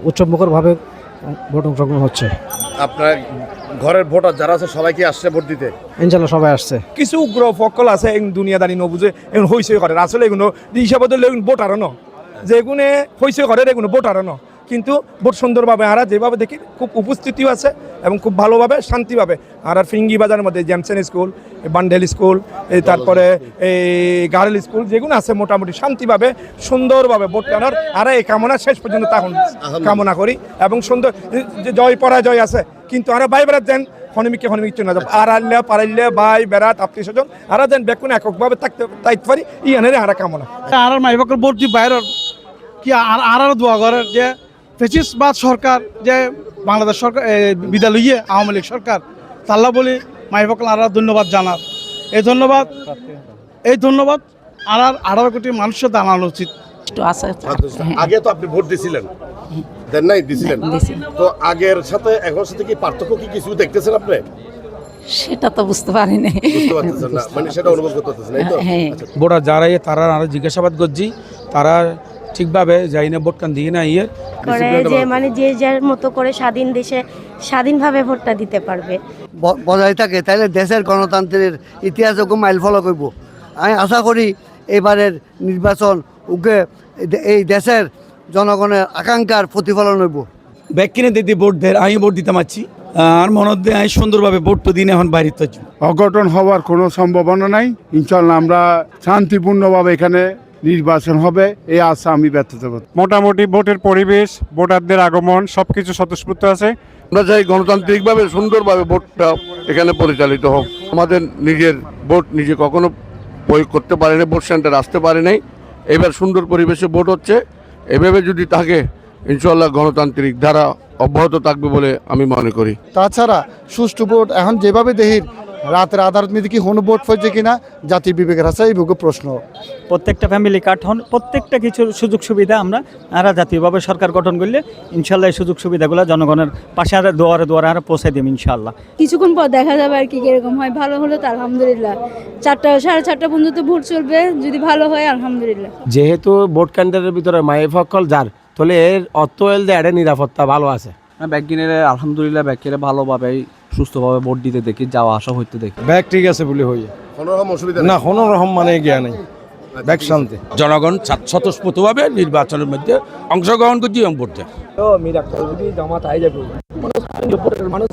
উৎসবমুখরভাবে vote অংশগ্রহণ হচ্ছে। আপনার ঘরের ভোটার যারা আছে সবাই কি আসছে ভোট দিতে? ইনশাল্লাহ সবাই আসছে। কিছু উগ্র ফকল আছে দুনিয়াদারি নবুঝে এখন হইসই করে, আসলে এগুলো হিসাবে ধরলে ভোটারও ন যেগুলো হইসই করে এগুলো ভোটারও ন, কিন্তু ভোট সুন্দরভাবে আর যেভাবে দেখি খুব উপস্থিতিও আছে এবং খুব ভালোভাবে শান্তিভাবে আর ফিঙ্গি বাজারের মধ্যে জেমসেন স্কুল, বান্ডেল স্কুল, তারপরে এই গার্ল স্কুল যেগুলো আছে মোটামুটি শান্তিভাবে সুন্দরভাবে ভোট কেনার আর এই কামনা শেষ পর্যন্ত তখন কামনা করি এবং সুন্দর জয় পরাজয় আছে, কিন্তু আর ভাই বেড়াত যেন হনমিকে না আর আল্লে পারাইলে ভাই বেড়াত আত্মীয় স্বজন আর যেন বেকুন এককভাবে থাকতে পারি ইয়ানের আর কামনা। আর মাইবাকের ভোট দি বাইরের কি আর দোয়া করার যে ফেসিসবাদ সরকার যে বাংলাদেশ সরকার বিদ্যালয়ে আওয়ামী লীগ সরকার তাল্লা বলি মাইবাকল আর ধন্যবাদ জানার এই ধন্যবাদ আর 18 কোটি মানুষের জানানো উচিত। আগে তো আপনি ভোট দিছিলেন, দেন নাই? দিছিলেন। তো আগের সাথে এখন সাথে কি পার্থক্য কি কিছু দেখতেছেন আপনি? সেটা তো বুঝতে পারি না, বুঝতে পারতেছেন না, মানে সেটা অনুভব করতে পারতেছেন না। তো ভোটার যারাই তারা আরো জিজ্ঞাসাবাদ করছি, তারা ঠিকভাবে যাই না ভোট কান দিয়ে না ইয়ে করে যে মানে যে যার মতো করে স্বাধীন দেশে স্বাধীনভাবে ভোটটা দিতে পারবে বজায় থাকে, তাইলে দেশের গণতন্ত্রের ইতিহাসকে মাইল ফলো করব। আমি আশা করি এবারের নির্বাচন ওকে এই দেশের জনগণের আকাঙ্ক্ষার প্রতিফলন হইব। ব্যাগ কিনে দিদি ভোট দেয়, আমি ভোট দিতে পারছি আর মনে দিয়ে আমি সুন্দরভাবে ভোট তো দিন এখন বাইরে তো অঘটন হওয়ার কোনো সম্ভাবনা নাই। ইনশাল্লাহ আমরা শান্তিপূর্ণভাবে এখানে নির্বাচন হবে, এই আশা আমি ব্যর্থ হব। মোটামুটি ভোটের পরিবেশ, ভোটারদের আগমন সবকিছু স্বতঃস্ফূর্ত আছে। আমরা চাই গণতান্ত্রিকভাবে সুন্দরভাবে ভোটটা এখানে পরিচালিত হোক। আমাদের নিজের ভোট নিজে কখনো প্রয়োগ করতে পারে না, ভোট সেন্টার আসতে পারে নাই, এবার সুন্দর পরিবেশে ভোট হচ্ছে। এভাবে যদি থাকে ইনশাল্লাহ গণতান্ত্রিক ধারা অব্যাহত থাকবে বলে আমি মনে করি। তাছাড়া সুষ্ঠু ভোট এখন যেভাবে দেহির রাতের আদালত মেয়েদের কি হন ভোট হয়েছে কিনা জাতির বিবেকের আছে এই বুকে প্রশ্ন। প্রত্যেকটা ফ্যামিলি কার্ড হন, প্রত্যেকটা কিছু সুযোগ সুবিধা আমরা জাতীয়ভাবে সরকার গঠন করলে ইনশাল্লাহ এই সুযোগ সুবিধাগুলো জনগণের পাশে আর দুয়ারে আর পৌঁছে দেব ইনশাল্লাহ। কিছুক্ষণ পর দেখা যাবে আর কি কিরকম হয়, ভালো হলে তো আলহামদুলিল্লাহ। 4টা পর্যন্ত ভোট চলবে, যদি ভালো হয় আলহামদুলিল্লাহ। যেহেতু ভোট কেন্দ্রের ভিতরে মাইফকল যার তাহলে এর অর্থ এল যে এটা নিরাপত্তা ভালো আছে। ব্যাগ কিনে আলহামদুলিল্লাহ ব্যাগ কিনে ভালোভাবে সুস্থভাবে ভোট দিতে দেখি, যাওয়া আসা হইতে দেখি। ব্যাগ ঠিক আছে বলে হই কোনো রকম অসুবিধা না, কোনো রকম মানে জ্ঞা নেই, ব্যাগ শান্তি। জনগণ স্বতঃস্ফূর্তভাবে নির্বাচনের মধ্যে অংশগ্রহণ করছি এবং ভোট দেয়। জামাত আই যাবে মানুষ